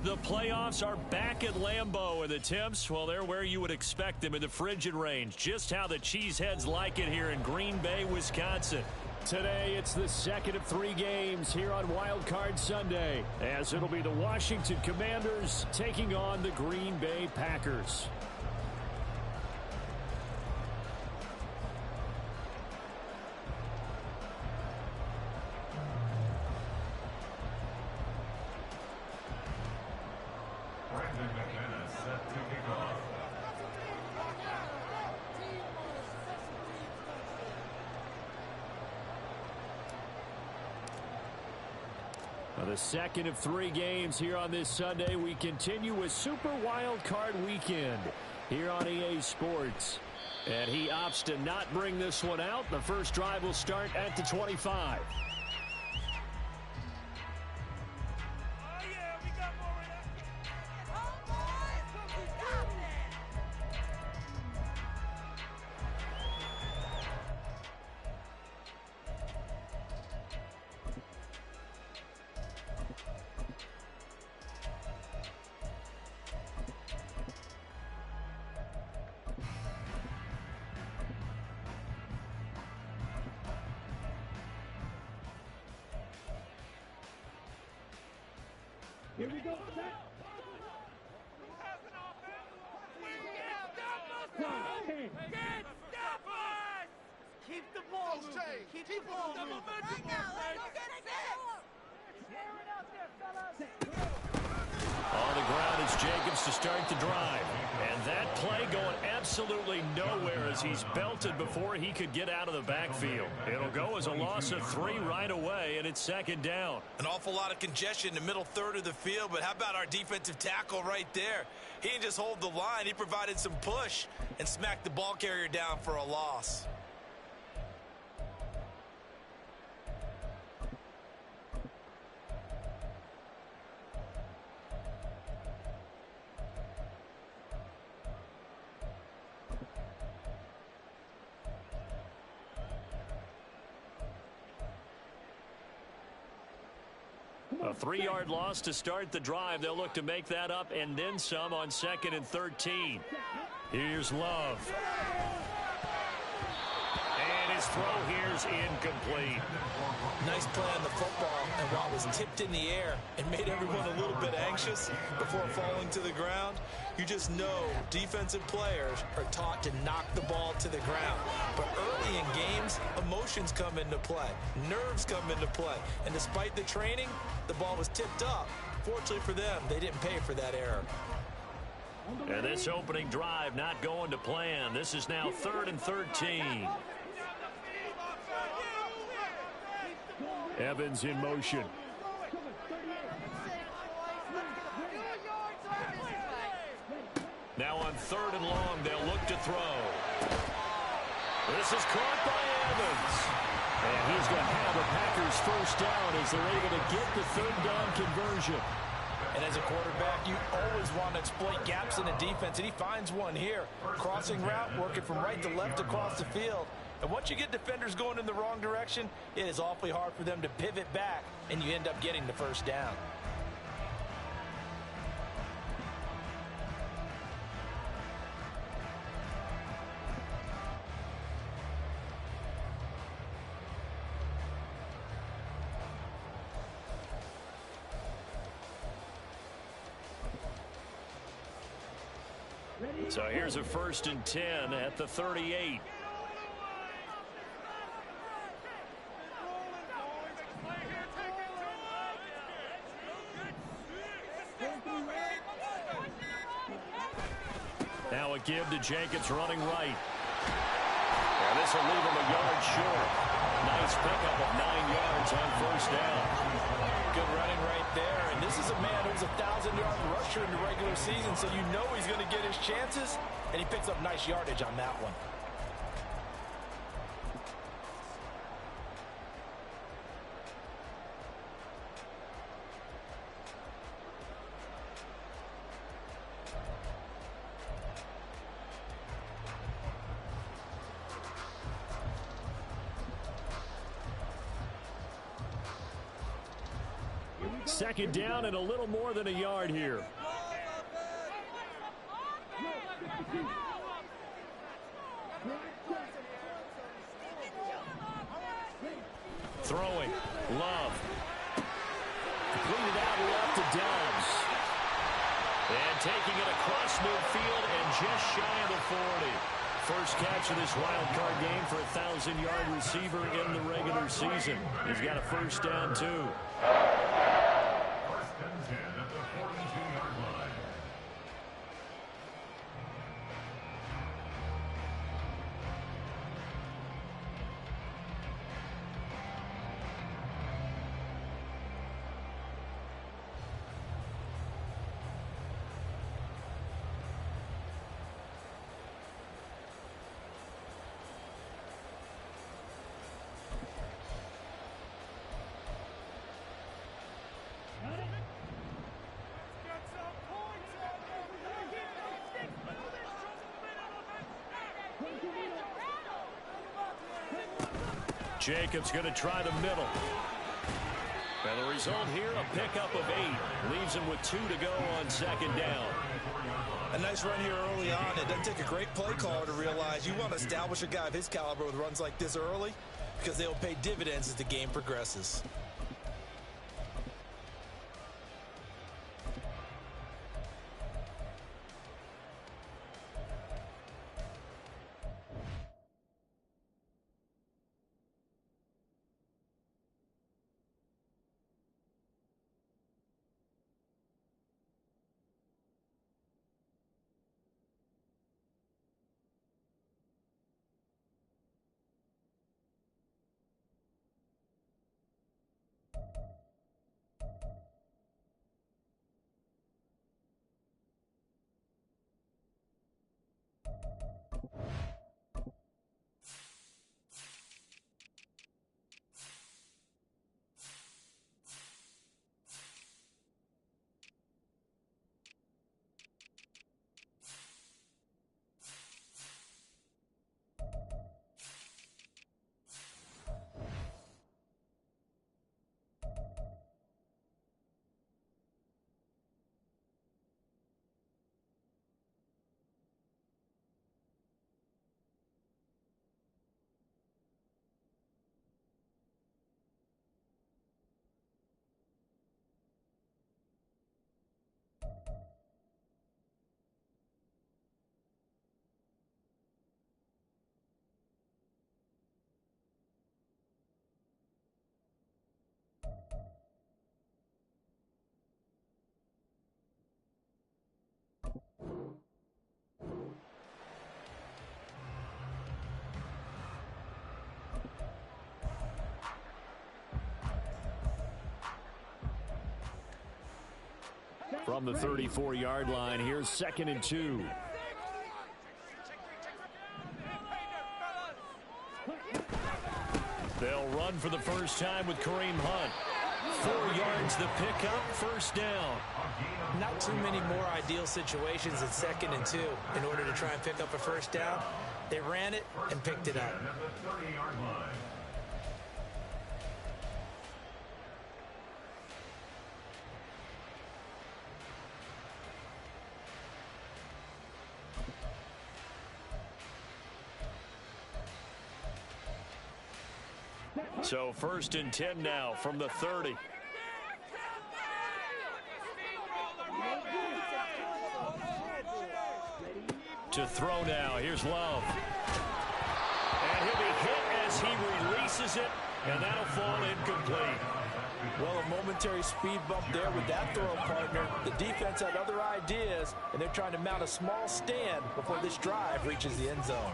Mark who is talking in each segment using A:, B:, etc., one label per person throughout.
A: The playoffs are back at Lambeau, and the temps, well, they're where you would expect them in the frigid range. Just how the Cheeseheads like it here in Green Bay, Wisconsin. Today, it's the second of 3 games here on Wildcard Sunday, as it'll be the Washington Commanders taking on the Green Bay Packers. The second of 3 games here on this Sunday. We continue with Super Wildcard Weekend here on EA Sports. And he opts to not bring this one out. The first drive will start at the 25.
B: Here we go.
C: Keep the ball moving. Keep the ball moving. Right now, let's go get it.
A: On the ground, it's Jacobs to start the drive. And that play going absolutely nowhere as he's belted before he could get out of the backfield. It'll go as a loss of 3 right away, and it's second down.
D: An awful lot of congestion in the middle third of the field, but how about our defensive tackle right there? He didn't just hold the line. He provided some push and smacked the ball carrier down for a loss.
A: A 3-yard loss to start the drive. They'll look to make that up and then some on 2nd and 13. Here's Love. And his throw here's incomplete.
D: Nice play on the football, and while it was tipped in the air and made everyone a little bit anxious before falling to the ground, you just know defensive players are taught to knock the ball to the ground. But early in games, emotions come into play. Nerves come into play. And despite the training, the ball was tipped up. Fortunately for them, they didn't pay for that error.
A: And this opening drive not going to plan. This is now 3rd and 13. Evans in motion. Now on 3rd and long, they'll look to throw. This is caught by Evans. And he's going to have the Packers first down as they're able to get the 3rd down conversion.
D: And as a quarterback, you always want to exploit gaps in the defense, and he finds one here. Crossing route, working from right to left across the field. And once you get defenders going in the wrong direction, it is awfully hard for them to pivot back, and you end up getting the first down.
A: So here's a 1st and 10 at the 38. Now a give to Jacobs running right. And this will leave him a yard short. Nice pickup of 9 yards on 1st down.
D: Good running right there. And this is a man who's a 1,000-yard rusher in the regular season, so you know he's going to get his chances, and he picks up nice yardage on that one.
B: Here we
A: Second down and a little more than a yard here. Throwing. Love. Completed out left to Dobbs. And taking it across midfield and just shy of the 40. First catch of this wild card game for a 1,000-yard receiver in the regular season. He's got a first down, too.
B: First and 10 at the 42-yard line.
A: Jacobs going to try the middle. And the result here, a pickup of 8. Leaves him with 2 to go on second down.
D: A nice run here early on. It doesn't take a great play caller to realize you want to establish a guy of his caliber with runs like this early because they'll pay dividends as the game progresses.
A: From the 34-yard line, here's 2nd and 2. They'll run for the first time with Kareem Hunt. 4 yards the pickup, first down.
D: Not too many more ideal situations at 2nd and 2 in order to try and pick up a first down. They ran it and picked it up.
A: So 1st and 10 now from the 30. To throw now. Here's Love. And he'll be hit as he releases it, and that'll fall incomplete.
D: Well, a momentary speed bump there with that throw, partner. The defense had other ideas, and they're trying to mount a small stand before this drive reaches the end zone.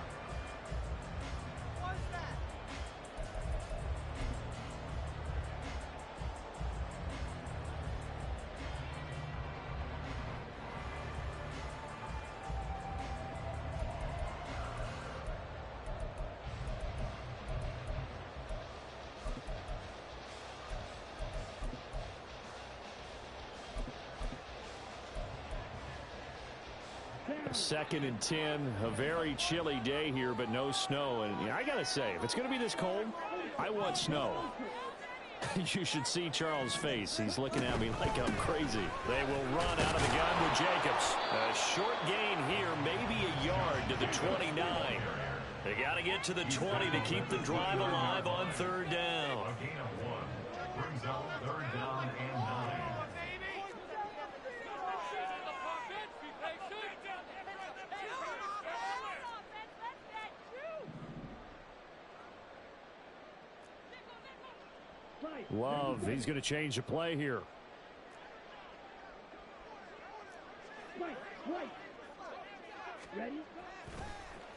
A: Second and 10, a very chilly day here, but no snow. And I got to say, if it's going to be this cold, I want snow. You should see Charles' face. He's looking at me like I'm crazy. They will run out of the gun with Jacobs. A short gain here, maybe a yard to the 29. They got to get to the 20 to keep the drive alive on third down.
B: A gain of 1. Brings out third down and 9.
A: Love, he's going to change the play here.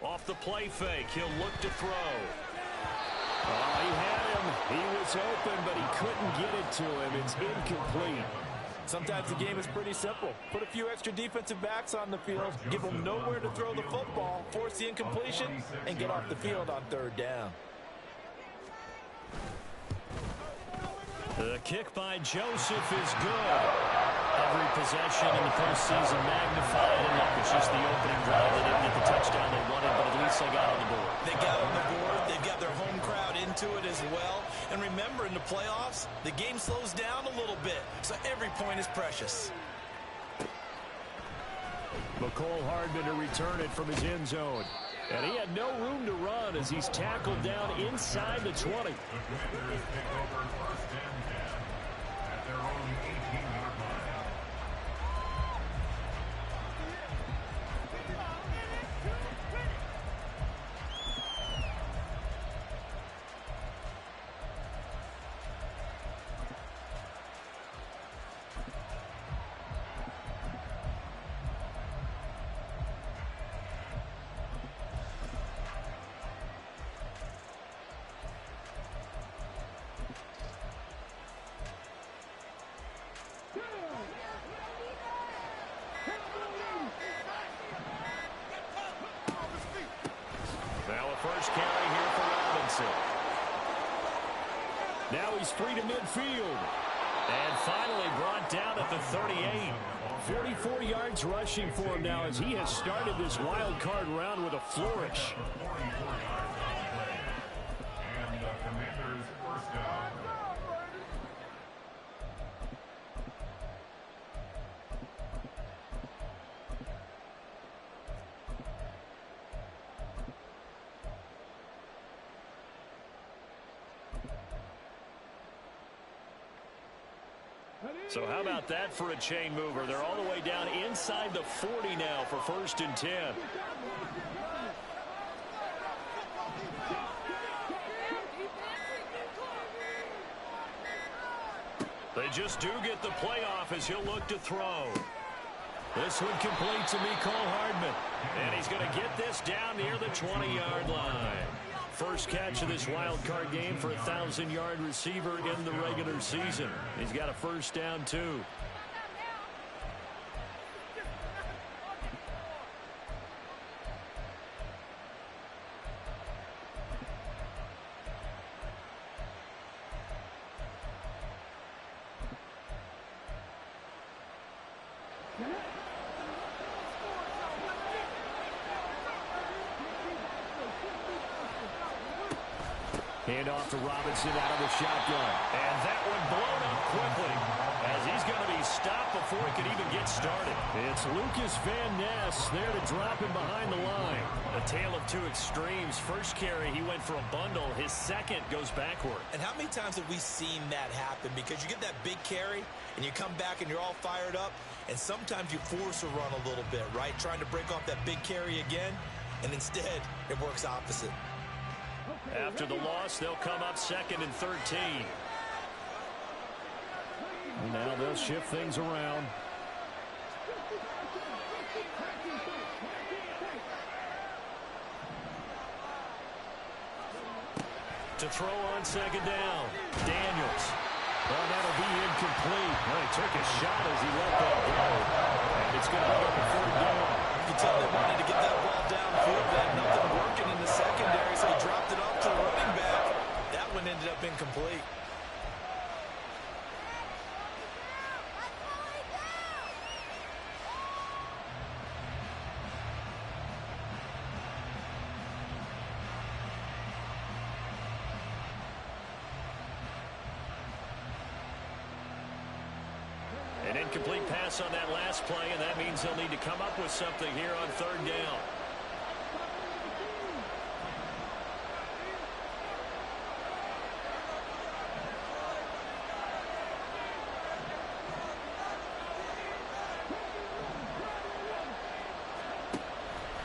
A: Off the play fake, he'll look to throw. Oh, he had him. He was open, but he couldn't get it to him. It's incomplete.
D: Sometimes the game is pretty simple. Put a few extra defensive backs on the field, give them nowhere to throw the football, force the incompletion, and get off the field on third down.
A: The kick by Joseph is good. Every possession in the postseason magnified, and that was just the opening drive. They didn't get the touchdown they wanted, but at least they got on the board.
D: They got on the board. They've got their home crowd into it as well. And remember, in the playoffs, the game slows down a little bit, so every point is precious.
A: McCole Hardman to return it from his end zone. And he had no room to run as he's tackled down inside the 20.
B: The Commanders pick over first and 10 at their own 18-yard line.
A: First carry here for Robinson. Now he's free to midfield. And finally brought down at the 38. 44 yards rushing for him now as he has started this wild card round with a flourish.
B: 44 yards on the play. And the Commanders first down.
A: So how about that for a chain mover? They're all the way down inside the 40 now for first and 10. They just do get the playoff as he'll look to throw. This one complete to McCole Hardman. And he's going to get this down near the 20-yard line. First catch of this wild card game for a 1,000-yard receiver in the regular season. He's got a first down, too. Hand off to Robinson out of the shotgun. And that one blown up quickly as he's going to be stopped before he could even get started. It's Lucas Van Ness there to drop him behind the line. A tale of two extremes. First carry, he went for a bundle. His second goes backward.
D: And how many times have we seen that happen? Because you get that big carry, and you come back and you're all fired up, and sometimes you force a run a little bit, right? Trying to break off that big carry again, and instead it works opposite.
A: After the loss, they'll come up second and 13. And now they'll shift things around. To throw on second down. Daniels. Well, that'll be incomplete. Well, he took a shot as he let that go. And it's going to be up a third down.
D: You can tell they wanted to get that ball downfield. They had nothing working in the secondary, so he dropped it off to the running back. That one ended up incomplete.
A: Incomplete pass on that last play, and that means they'll need to come up with something here on third down.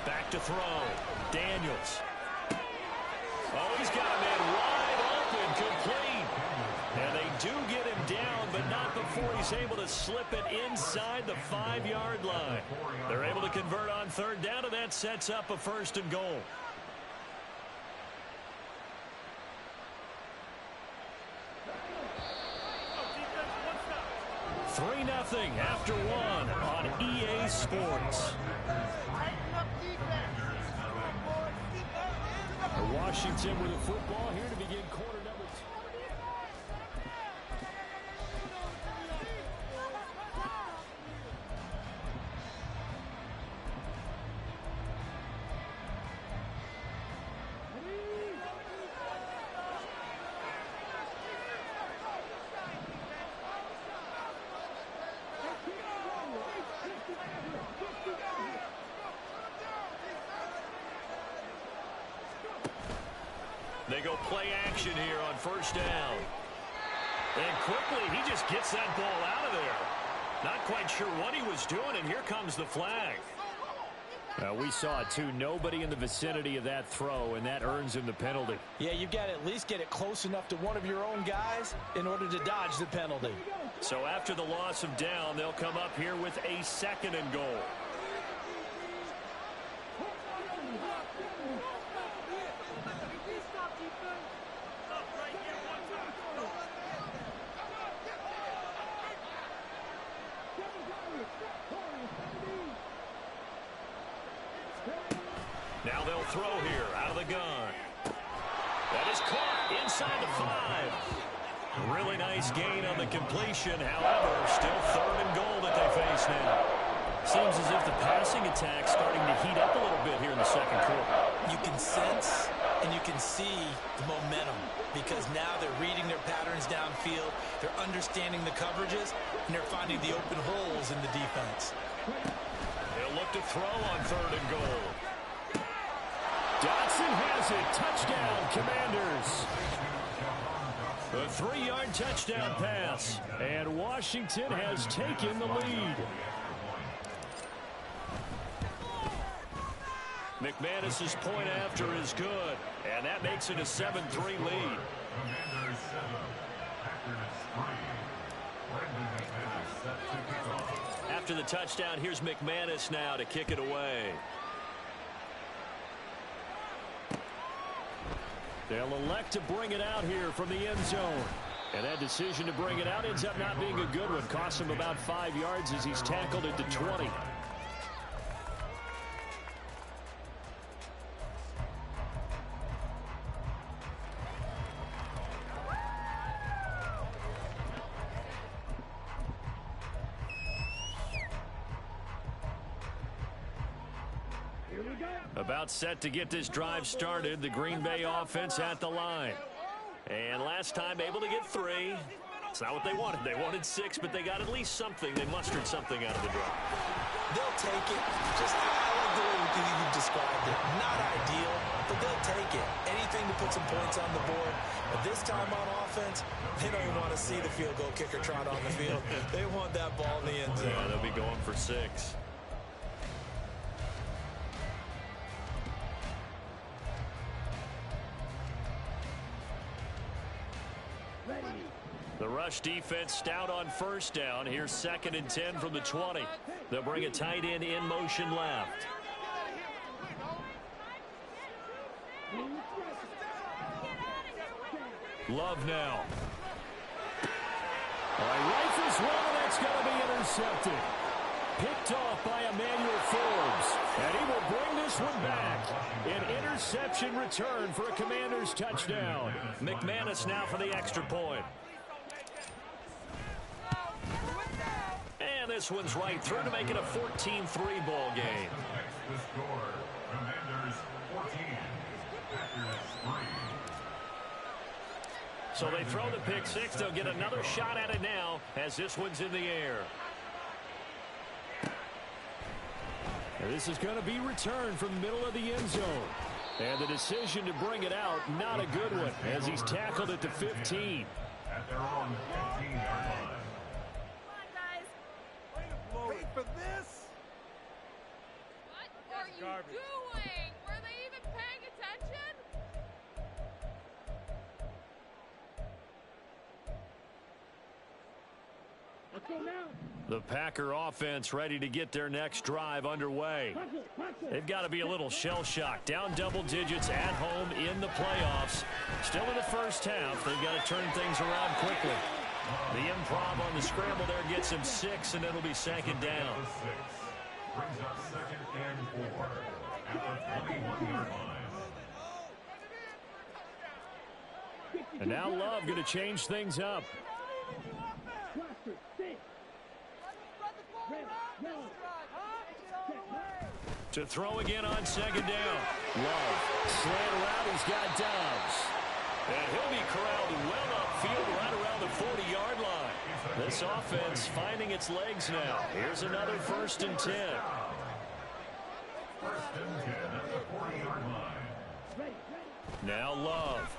A: Back to throw. Daniels. Oh, he's got a man wide open, complete. And they do get him down, but not before he's able to slip it inside the 5-yard line. They're able to convert on third down, and that sets up a 1st and goal. 3-0 after 1 on EA Sports. Washington with the football here to begin quarter number 2. They go play action here on 1st down. And quickly, he just gets that ball out of there. Not quite sure what he was doing, and here comes the flag. We saw it, too. Nobody in the vicinity of that throw, and that earns him the penalty.
D: Yeah, you've got to at least get it close enough to one of your own guys in order to dodge the penalty.
A: So after the loss of down, they'll come up here with a 2nd and goal. Now they'll throw here out of the gun. That is caught inside the 5. Really nice gain on the completion. However, still 3rd and goal that they face now. Seems as if the passing attack's starting to heat up a little bit here in the 2nd quarter.
D: You can sense and you can see the momentum because now they're reading their patterns downfield. They're understanding the coverages, and they're finding the open holes in the defense.
A: They'll look to throw on 3rd and goal. Dotson has it. Touchdown, Commanders. A 3-yard touchdown pass. And Washington has taken the lead. McManus's point after is good. And that makes it a 7-3 lead.
B: Commanders 7, Packers 3. Brandon McManus set to kick off.
A: After the touchdown, here's McManus now to kick it away. They'll elect to bring it out here from the end zone. And that decision to bring it out ends up not being a good one. Costs him about 5 yards as he's tackled at the 20. About set to get this drive started. The Green Bay offense at the line. And last time able to get 3. It's not what they wanted. They wanted 6, but they got at least something. They mustered something out of the drive.
D: They'll take it. Just I like the way you described it. Not ideal, but they'll take it. Anything to put some points on the board. But this time on offense, they don't even want to see the field goal kicker trot on the field. They want that ball in the end zone.
A: Yeah, they'll be going for 6. The rush defense stout on 1st down. Here's 2nd and 10 from the 20. They'll bring a tight end in motion left. Love now. Rifles one, and that's going to be intercepted. Picked off by Emmanuel Forbes. And he will bring this one back. An interception return for a Commanders touchdown. McManus now for the extra point. And this one's right through to make it a 14-3 ball game.
B: The score, Commanders 14, Packers 3.
A: So they throw the pick 6. They'll get another shot at it now as this one's in the air. And this is going to be returned from the middle of the end zone. And the decision to bring it out, not a good one, as he's tackled at the 15.
B: At their own 15-yard line.
C: Come on, guys. Wait for this.
E: What are you doing? Were they even paying attention?
C: Let's go now.
A: The Packer offense ready to get their next drive underway. They've got to be a little shell-shocked. Down double digits at home in the playoffs. Still in the first half. They've got to turn things around quickly. The improv on the scramble there gets him 6, and it'll be second down.
B: Brings up 2nd and 4 at the 21-yard line.
A: And now Love going to change things up. To throw again on second down. Love. Slant around. He's got Dobbs. And he'll be corralled well upfield right around the 40-yard line. This offense finding its legs now. Here's another 1st and 10.
B: 1st and 10 at the 40-yard line.
A: Now Love.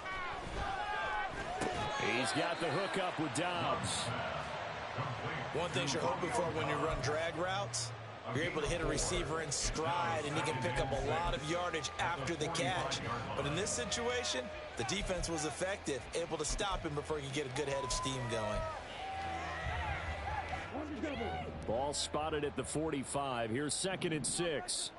A: He's got the hook up with Dobbs.
D: One thing you're hoping for when you run drag routes, you're able to hit a receiver in stride, and he can pick up a lot of yardage after the catch. But in this situation, the defense was effective, able to stop him before he could get a good head of steam going.
A: Ball spotted at the 45. Here's 2nd and 6.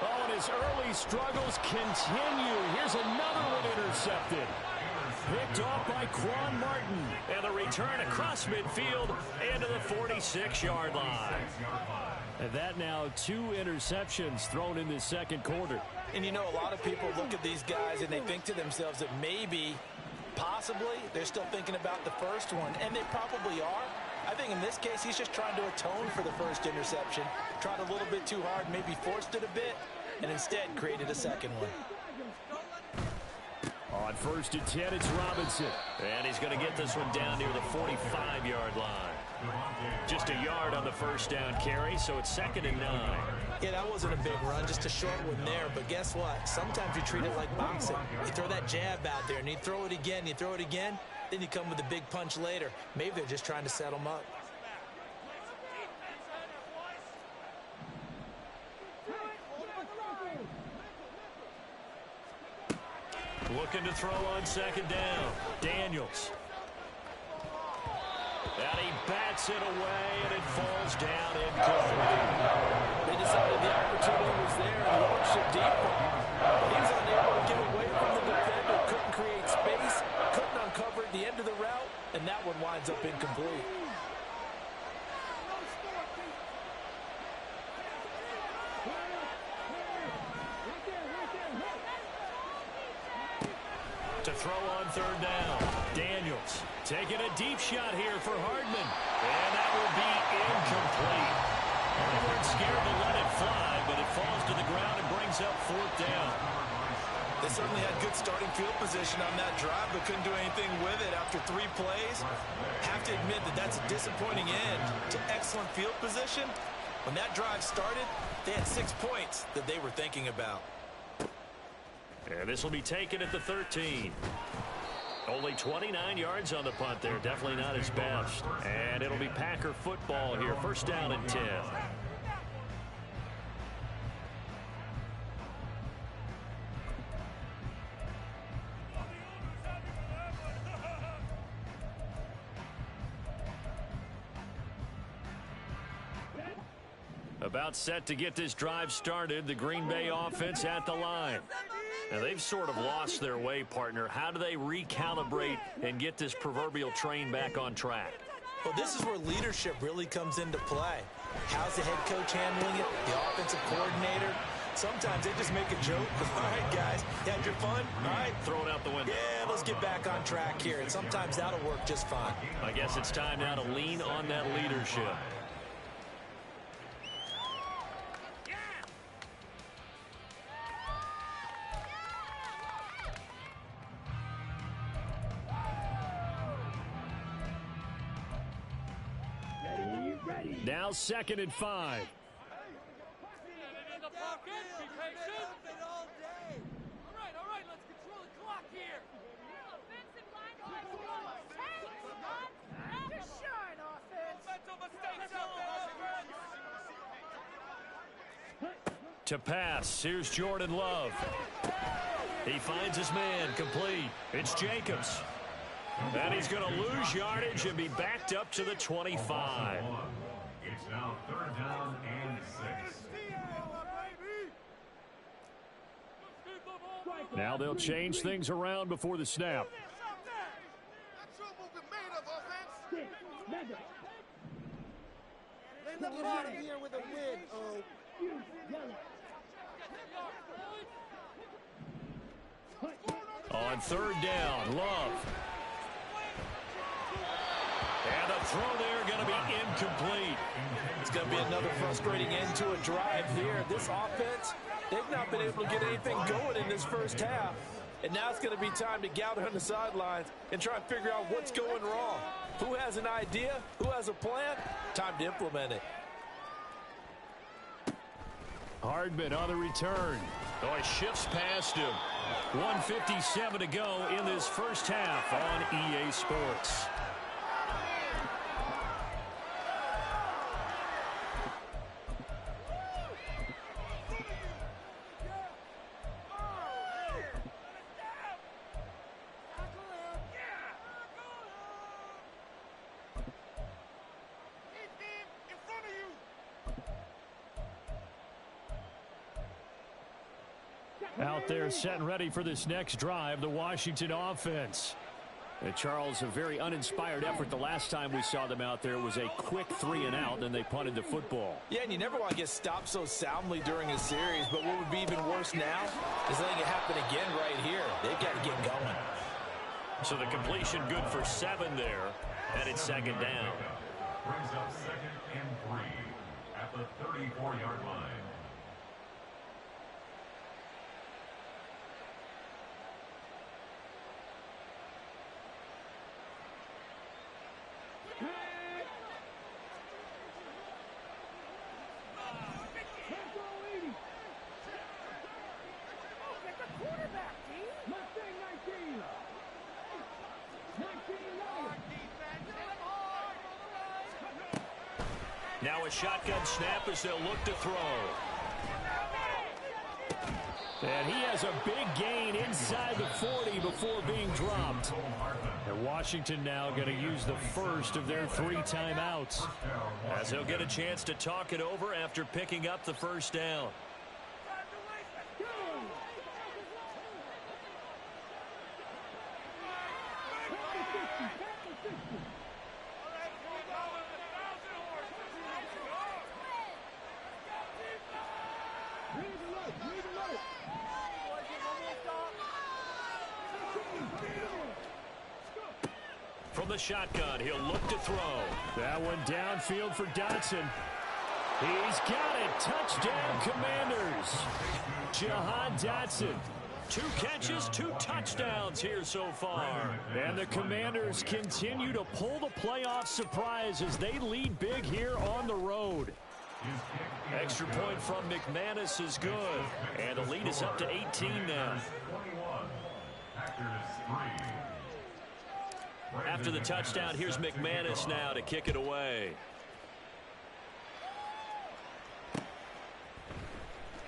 A: Oh, and his early struggles continue. Here's another one intercepted. Picked off by Quan Martin. And the return across midfield into the 46-yard line. And that now 2 interceptions thrown in the second quarter.
D: And you know, a lot of people look at these guys and they think to themselves that maybe, possibly, they're still thinking about the first one. And they probably are. I think in this case, he's just trying to atone for the first interception. Tried a little bit too hard, maybe forced it a bit, and instead created a second one.
A: On 1st and 10, it's Robinson. And he's going to get this one down near the 45-yard line. Just a yard on the first down carry, so it's 2nd and 9.
D: Yeah, that wasn't a big run, just a short one there. But guess what? Sometimes you treat it like boxing. You throw that jab out there, and you throw it again, then you come with a big punch later. Maybe they're just trying to set them up.
A: Looking to throw on 2nd down. Daniels. And he bats it away, and it falls down incomplete.
D: They decided the opportunity was there and launched it deep. He was unable to get away from the defender, couldn't create space, couldn't uncover at the end of the route, and that one winds up incomplete.
A: To throw on 3rd down. Daniels taking a deep shot here for Hardman. And that will be incomplete. They weren't scared to let it fly, but it falls to the ground and brings up 4th down.
D: They certainly had good starting field position on that drive, but couldn't do anything with it after 3 plays. Have to admit that that's a disappointing end to excellent field position. When that drive started, they had 6 points that they were thinking about.
A: And this will be taken at the 13. Only 29 yards on the punt there. Definitely not his best. And it'll be Packer football here. 1st down and 10. About set to get this drive started. The Green Bay offense at the line. Now, they've sort of lost their way, partner. How do they recalibrate and get this proverbial train back on track?
D: Well, this is where leadership really comes into play. How's the head coach handling it? The offensive coordinator? Sometimes they just make a joke. All right, guys, you had your fun? All right.
A: Throw it out the window.
D: Yeah, let's get back on track here. And sometimes that'll work just fine.
A: I guess it's time now to lean on that leadership. Now 2nd and 5. To pass, here's Jordan Love. He finds his man, complete. It's Jacobs. And he's going to lose yardage and be backed up to the 25.
B: It's now 3rd down and 6.
A: Now they'll change things around before the snap.
C: Let's get out of here with a win,
A: On 3rd down, Love. And the throw there going to be incomplete.
D: It's going to be another frustrating end to a drive here. This offense, they've not been able to get anything going in this first half. And now it's going to be time to gather on the sidelines and try and figure out what's going wrong. Who has an idea? Who has a plan? Time to implement it.
A: Hardman on the return. Oh, he shifts past him. 1:57 to go in this first half on EA Sports. Out there set and ready for this next drive, the Washington offense. And Charles, a very uninspired effort the last time we saw them out there. It was a quick 3 and out, and they punted the football.
D: Yeah, and you never want to get stopped so soundly during a series, but what would be even worse now is letting it happen again right here. They've got to get going.
A: So the completion good for 7 there, and it's 2nd down.
B: Brings up 2nd and 3 at the 34-yard line.
A: Now a shotgun snap as they'll look to throw. And he has a big gain inside the 40 before being dropped. And Washington now going to use the first of their 3 timeouts, as he'll get a chance to talk it over after picking up the first down. From the shotgun, he'll look to throw. That one downfield for Dotson. He's got it. Touchdown, Commanders. Jahan Dotson. 2 catches, 2 touchdowns here so far. And the Commanders continue to pull the playoff surprise as they lead big here on the road. Extra point from McManus is good. And the lead is up to 18 now. After the touchdown, here's McManus now to kick it away.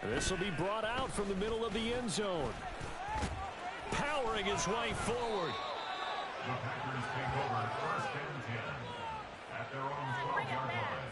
A: This will be brought out from the middle of the end zone. Powering his way forward.
B: The Packers take over 1st and 10 at their own 12-yard line.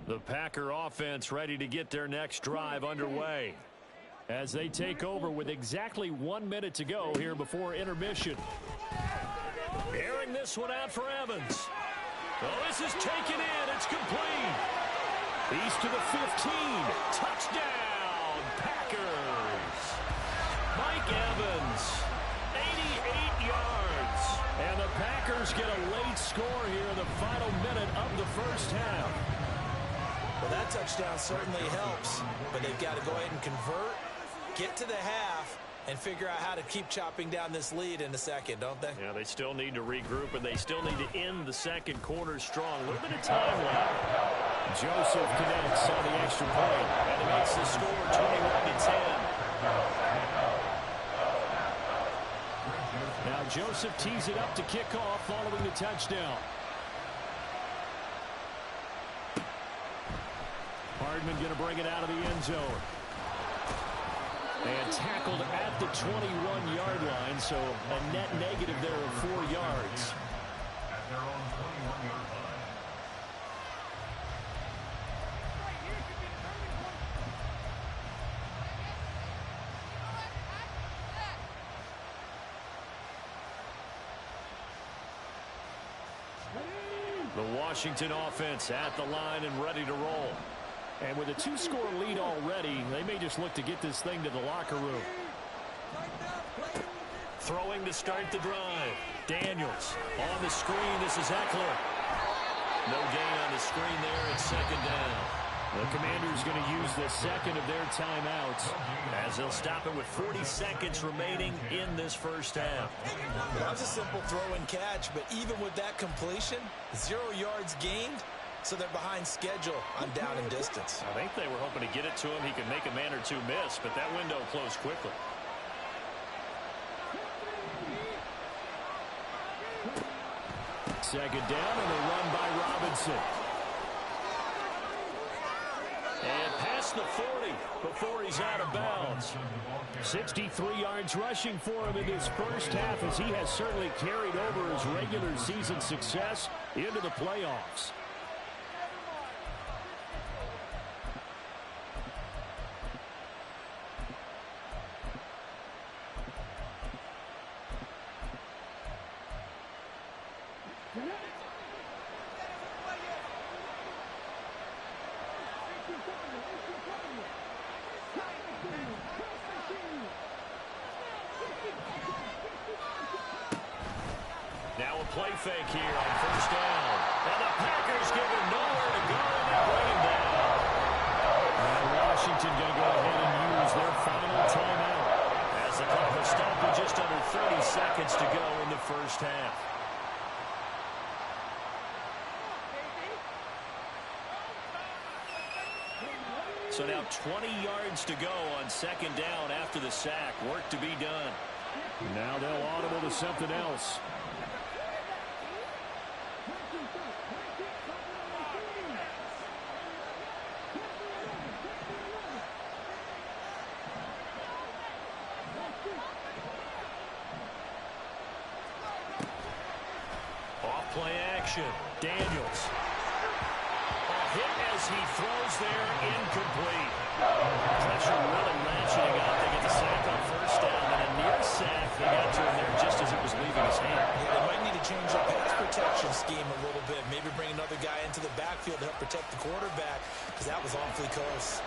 A: The Packer offense ready to get their next drive underway as they take over with exactly 1 minute to go here before intermission. Airing this one out for Evans. Oh, this is taken in. It's complete. He's to the 15. Touchdown, Packers. Mike Evans, 88 yards. And the Packers get a late score here in the final minute of the first half.
D: Well, that touchdown certainly helps, but they've got to go ahead and convert, get to the half, and figure out how to keep chopping down this lead in the second, don't they?
A: Yeah, they still need to regroup, and they still need to end the second quarter strong. A little bit of time left. Joseph connects on the extra point, and it makes the score 21-10. Now Joseph tees it up to kick off following the touchdown. Hardman going to bring it out of the end zone. And tackled at the 21-yard line, so a net negative there of 4 yards.
B: At their own 21-yard line.
A: The Washington offense at the line and ready to roll. And with a 2-score lead already, they may just look to get this thing to the locker room. Throwing to start the drive. Daniels on the screen. This is Eckler. No gain on the screen there. It's second down. The Commanders going to use the second of their timeouts as they'll stop it with 40 seconds remaining in this first half.
D: That was a simple throw and catch, but even with that completion, 0 yards gained. So they're behind schedule on down and distance.
A: I think they were hoping to get it to him. He could make a man or two miss, but that window closed quickly. Second down and a run by Robinson. And past the 40 before he's out of bounds. 63 yards rushing for him in this first half as he has certainly carried over his regular season success into the playoffs. Now a play fake here on first down. And the Packers give him nowhere to go, and they bring him down. And Washington going to go ahead and use their final timeout as the clock will stop with just under 30 seconds to go in the first half. So now 20 yards to go on second down after the sack. Work to be done. Now they'll audible to something else. Off-play action. Daniels. A hit as he throws there, incomplete. Pressure really ratcheting up. They get the sack on first down, and a near sack. They got to him there just as it was leaving his hand.
D: Yeah, they might need to change their pass protection scheme a little bit. Maybe bring another guy into the backfield to help protect the quarterback, because that was awfully close.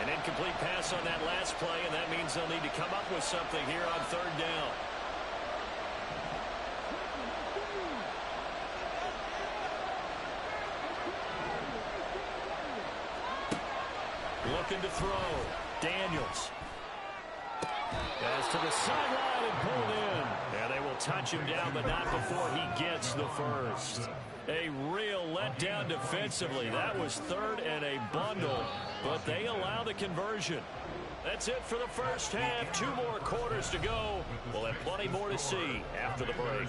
A: An incomplete pass on that last play, and that means they'll need to come up with something here on third down. Looking to throw. Daniels. Pass to the sideline and pulled in. And they will touch him down, but not before he gets the first. A real letdown defensively. That was third and a bundle, but they allow the conversion. That's it for the first half. 2 more quarters to go. We'll have plenty more to see after the break.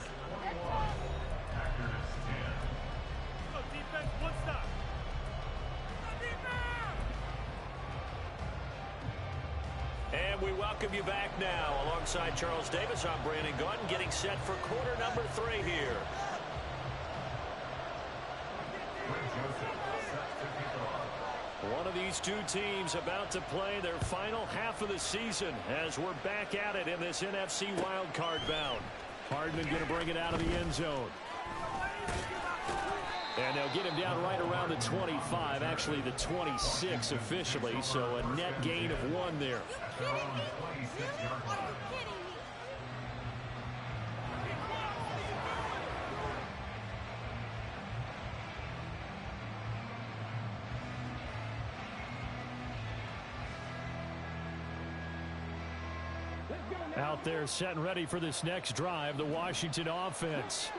C: Defense, one stop.
A: And we welcome you back now. Alongside Charles Davis, I'm Brandon Gunn, getting set for quarter number 3 here. One of these two teams about to play their final half of the season as we're back at it in this NFC Wildcard bout. Hardman going to bring it out of the end zone. And they'll get him down right around the 25, actually the 26 officially, so a net gain of 1 there. Out there set and ready for this next drive, the Washington offense.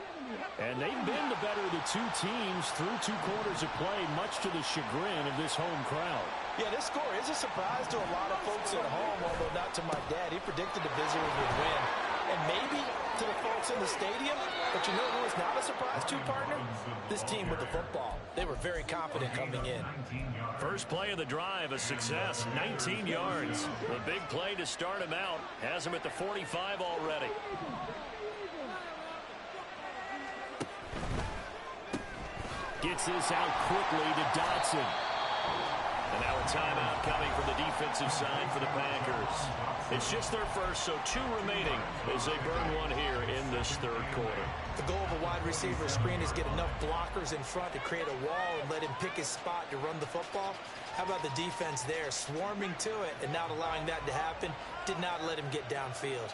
A: And they've been the better of the two teams through 2 quarters of play, much to the chagrin of this home crowd.
D: Yeah, this score is a surprise to a lot of folks at home, although not to my dad. He predicted the visitors would win. And maybe to the folks in the stadium, but you know who is not a surprise to, partner? This team with the football. They were very confident coming in.
A: First play of the drive, a success, 19 yards. The big play to start him out has him at the 45 already. Gets this out quickly to Dotson. And now a timeout coming from the defensive side for the Packers. It's just their first, so 2 remaining as they burn 1 here in this 3rd quarter.
D: The goal of a wide receiver screen is get enough blockers in front to create a wall and let him pick his spot to run the football. How about the defense there, swarming to it and not allowing that to happen? Did not let him get downfield.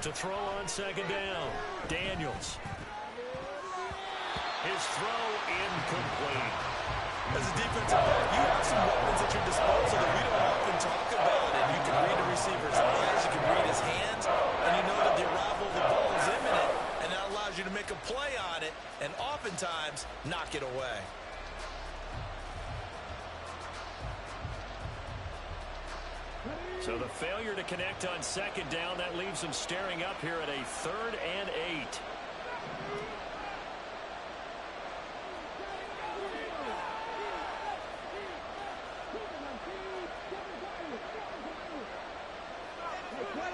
A: To throw on 2nd down, Daniels. His throw incomplete.
D: As a defensive back, you have some weapons at your disposal that we don't often talk about. And you can read a receiver's eyes, you can read his hands, and you know that the arrival of the ball is imminent, and that allows you to make a play on it and oftentimes knock it away.
A: So the failure to connect on 2nd down, that leaves him staring up here at a 3rd and 8.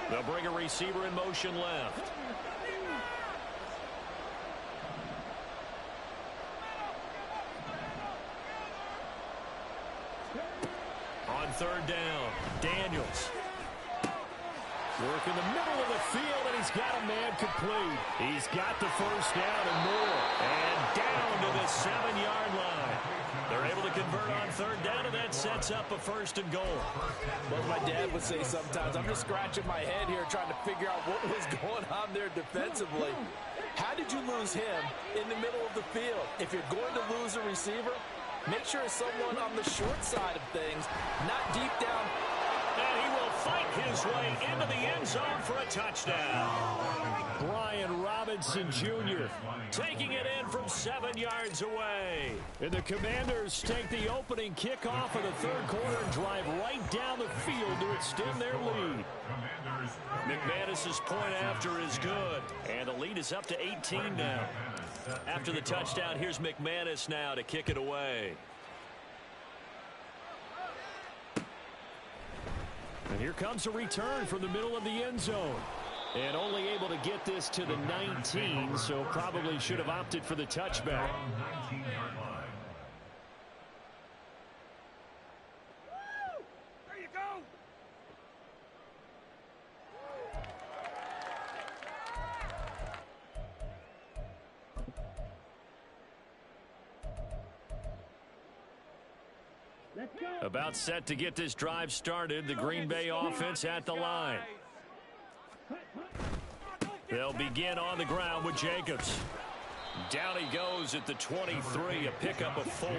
A: They'll bring a receiver in motion left. On 3rd down, Daniels. Work in the middle of the field, and he's got a man complete. He's got the 1st down and more. And down to the 7-yard line. They're able to convert on 3rd down, and that sets up a 1st and goal.
D: Well, my dad would say sometimes, I'm just scratching my head here trying to figure out what was going on there defensively. How did you lose him in the middle of the field? If you're going to lose a receiver, make sure it's someone on the short side of things, not deep down.
A: And he will fight his way into the end zone for a touchdown. Brian Robinson Jr. taking it in from 7 yards away. And the Commanders take the opening kickoff of the 3rd quarter and drive right down the field to extend their lead. McManus's point after is good. And the lead is up to 18 now. After the touchdown, here's McManus now to kick it away. And here comes a return from the middle of the end zone. And only able to get this to the 19, so probably should have opted for the touchback.
C: There you go.
A: About set to get this drive started. The Green Bay offense at the line. They'll begin on the ground with Jacobs. Down he goes at the 23, a pickup of 4.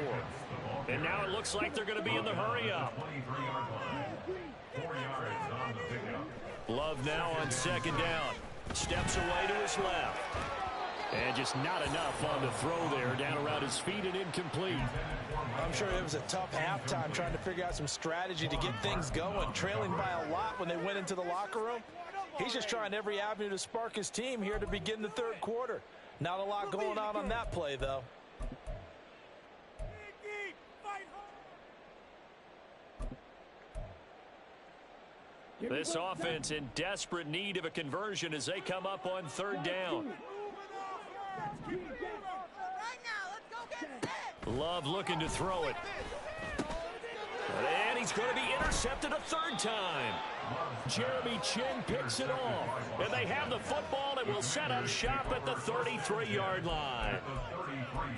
A: And now it looks like they're going to be in the hurry-up. Love now on 2nd down. Steps away to his left. And just not enough on the throw there. Down around his feet and incomplete.
D: I'm sure it was a tough halftime trying to figure out some strategy to get things going. Trailing by a lot when they went into the locker room. He's just trying every avenue to spark his team here to begin the 3rd quarter. Not a lot going on that play, though.
A: This offense in desperate need of a conversion as they come up on 3rd down. Love looking to throw it. And he's going to be intercepted a third time. Jeremy Chin picks it off. And they have the football and will set up shop at the 33-yard line.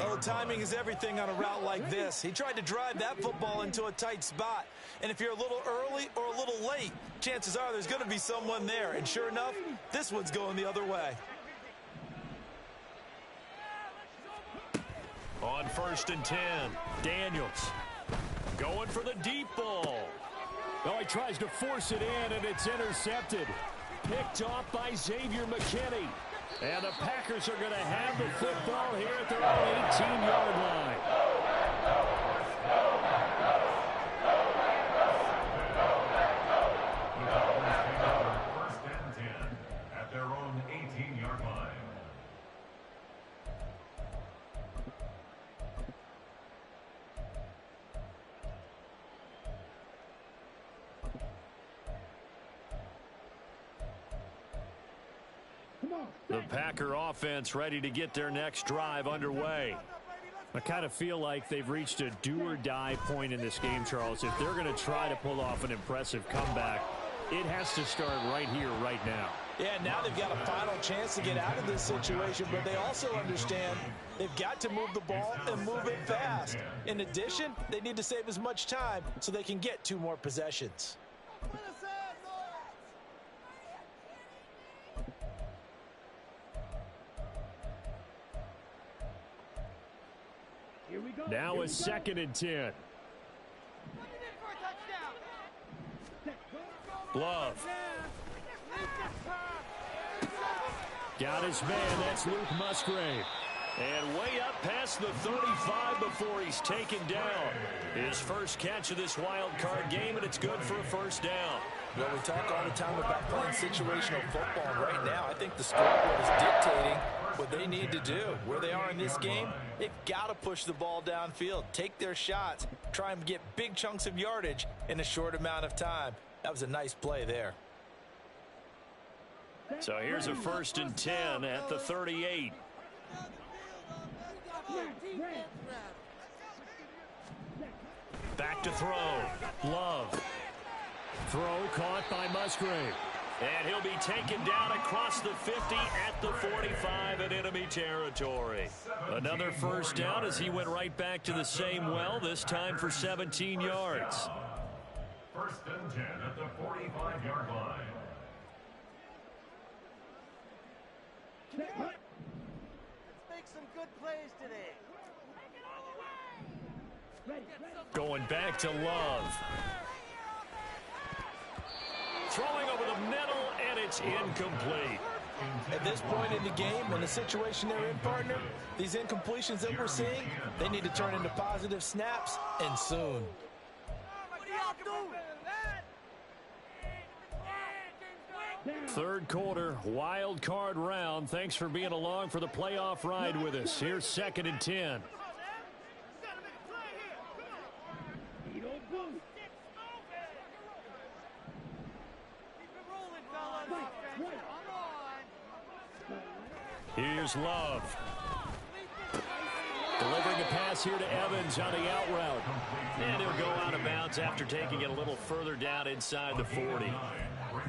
D: Oh, timing is everything on a route like this. He tried to drive that football into a tight spot. And if you're a little early or a little late, chances are there's going to be someone there. And sure enough, this one's going the other way.
A: On 1st and 10, Daniels going for the deep ball. Well, he tries to force it in, and it's intercepted. Picked off by Xavier McKinney. And the Packers are going to have the football here at their own 18-yard line.
B: First and 10 at their own 18-yard line.
A: The Packer offense ready to get their next drive underway. I kind of feel like they've reached a do-or-die point in this game, Charles. If they're going to try to pull off an impressive comeback, it has to start right here, right now.
D: Yeah, now they've got a final chance to get out of this situation, but they also understand they've got to move the ball and move it fast. In addition, they need to save as much time so they can get 2 more possessions.
A: Now a 2nd and 10. Love. Got his man. That's Luke Musgrave. And way up past the 35 before he's taken down. His first catch of this wild card game, and it's good for a first down.
D: Well, we talk all the time about playing situational football. Right now, I think the scoreboard is dictating what they need to do. Where they are in this game, they've got to push the ball downfield, take their shots, try and get big chunks of yardage in a short amount of time. That was a nice play there.
A: So here's a 1st and 10 at the 38. Back to throw. Love. Throw caught by Musgrave. And he'll be taken down across the 50 at the 45 in enemy territory. Another first down as he went right back to the same well, this time for 17 yards.
B: 1st and 10 at the 45-yard line.
C: Let's make some good plays today.
A: Going back to Love. Throwing over the middle, and it's incomplete.
D: At this point in the game, in the situation they're in, partner, these incompletions that we're seeing, they need to turn into positive snaps, and soon.
C: What do y'all do?
A: 3rd quarter, wild card round. Thanks for being along for the playoff ride with us. Here's 2nd and 10. Here's Love. Delivering a pass here to Evans on the out route. And he'll go out of bounds after taking it a little further down inside the 40.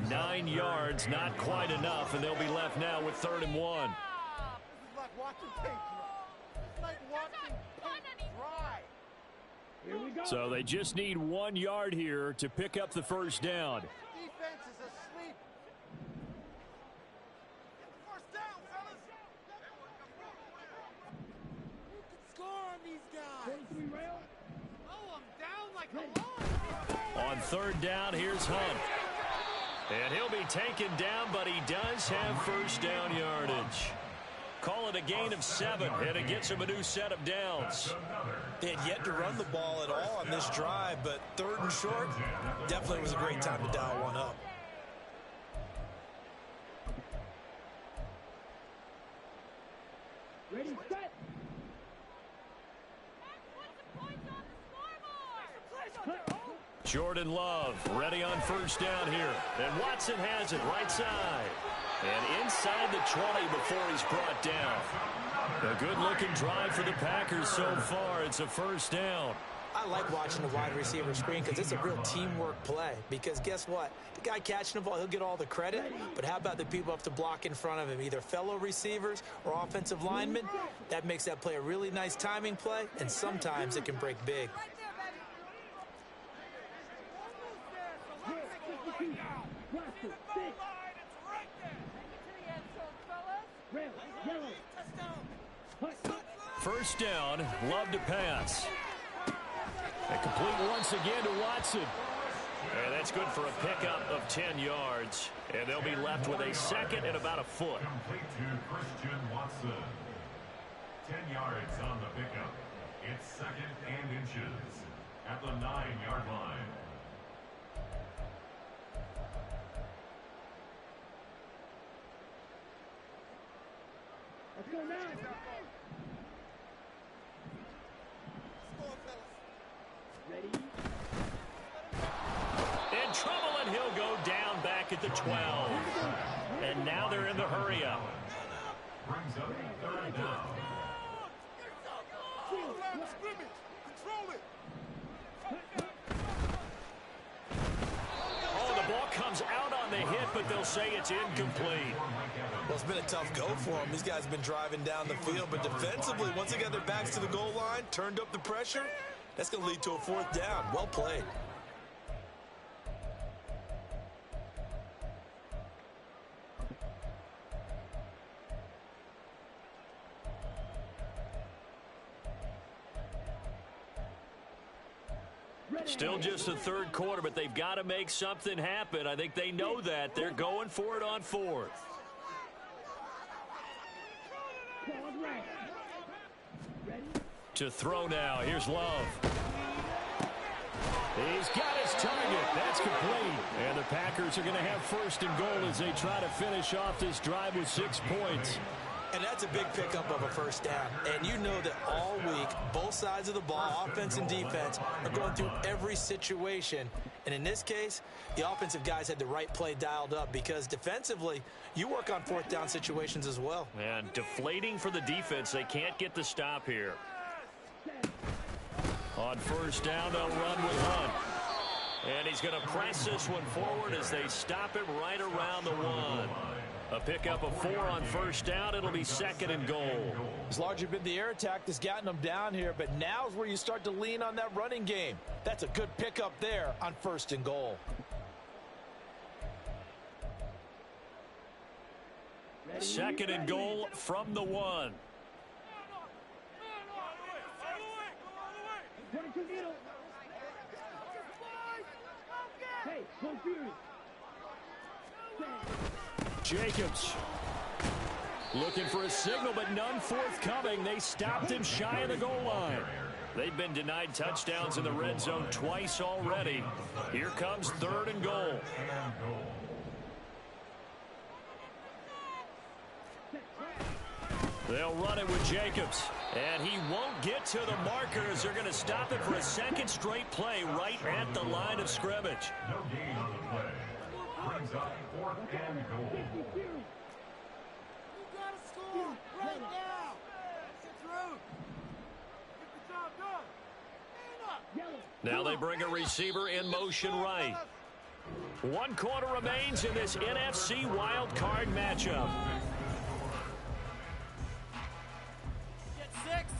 A: 9 yards, not quite enough, and they'll be left now with 3rd and 1.
C: It's like watching paint dry. It's like watching paint dry.
F: Here we go.
A: So they just need 1 yard here to pick up the first down.
C: Defense is asleep. Get the first down, fellas. Who can score on these guys?
F: 43 rail.
C: Oh, I'm down like a lion.
A: On 3rd down, here's Hunt. And he'll be taken down, but he does have first down yardage. Call it a gain of 7, and it gets him a new set of downs.
D: They had yet to run the ball at all on this drive, but 3rd and short definitely was a great time to dial one up.
F: Ready, set.
A: Jordan Love ready on first down here. And Watson has it right side. And inside the 20 before he's brought down. A good-looking drive for the Packers so far. It's a first down.
D: I like watching the wide receiver screen because it's a real teamwork play. Because guess what? The guy catching the ball, he'll get all the credit. But how about the people up to block in front of him, either fellow receivers or offensive linemen? That makes that play a really nice timing play, and sometimes it can break big.
A: First down, Love to pass. And complete once again to Watson. And that's good for a pickup of 10 yards. And they'll be left with a second and about a foot.
B: Complete to Christian Watson. 10 yards on the pickup. It's second and inches at the 9-yard line.
C: Let's go now. Ready?
A: In trouble, and he'll go down back at the 12. And now they're in the hurry-up.
B: Brings up third down.
A: Oh, the ball comes out on the hit, but they'll say it's incomplete.
D: Well, it's been a tough go for them. These guys have been driving down the field, but defensively, once they got their backs to the goal line, turned up the pressure, that's going to lead to a fourth down. Well played.
A: Still just the third quarter, but they've got to make something happen. I think they know that. They're going for it on fourth. To throw now. Here's Love. He's got his target. That's complete. And the Packers are going to have first and goal as they try to finish off this drive with 6 points.
D: And that's a big pickup of a first down. And you know that all week, both sides of the ball, offense and defense, are going through every situation. And in this case, the offensive guys had the right play dialed up because defensively, you work on fourth down situations as well.
A: And deflating for the defense. They can't get the stop here. On first down, they'll run with Hunt. And he's going to press this one forward as they stop him right around the 1. A pickup of 4 on first down. It'll be second and goal.
D: It's largely been the air attack that's gotten them down here, but now's where you start to lean on that running game. That's a good pickup there on first and goal.
A: Second and goal from the 1.
C: Hey, go Fury.
A: Jacobs looking for a signal, but none forthcoming. They stopped him shy of the goal line. They've been denied touchdowns in the red zone twice already. Here comes third and goal. They'll run it with Jacobs. And he won't get to the markers. They're going to stop it for a second straight play right at the line of scrimmage.
B: No gain on the play. Brings up fourth and goal.
C: You gotta score right now. Sit through. Get the job done.
A: Now they bring a receiver in motion right. 1 quarter remains in this NFC Wildcard matchup.
C: Get 6.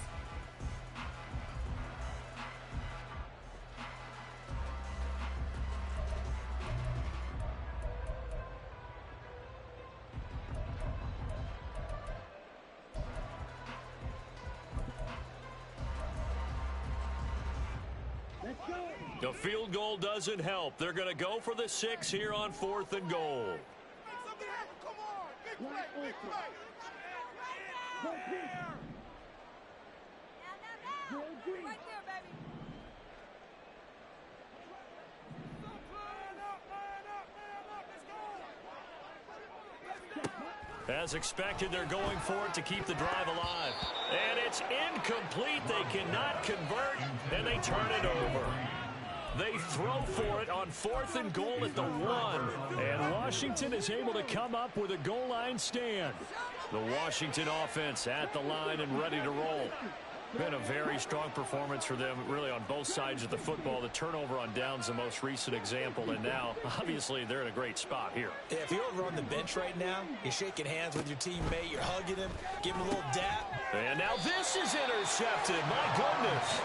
A: The field goal doesn't help. They're going to go for the 6 here on fourth and goal.
C: Make something happen. Come on. Big play. Big play. Right there, baby.
A: As expected, they're going for it to keep the drive alive. And it's incomplete. They cannot convert, and they turn it over. They throw for it on 4th and goal at the 1. And Washington is able to come up with a goal line stand. The Washington offense at the line and ready to roll. Been a very strong performance for them, really, on both sides of the football. The turnover on downs the most recent example, and now, obviously, they're in a great spot here.
D: Yeah, if you're over on the bench right now, you're shaking hands with your teammate, you're hugging him, giving him a little dap.
A: And now this is intercepted. My goodness.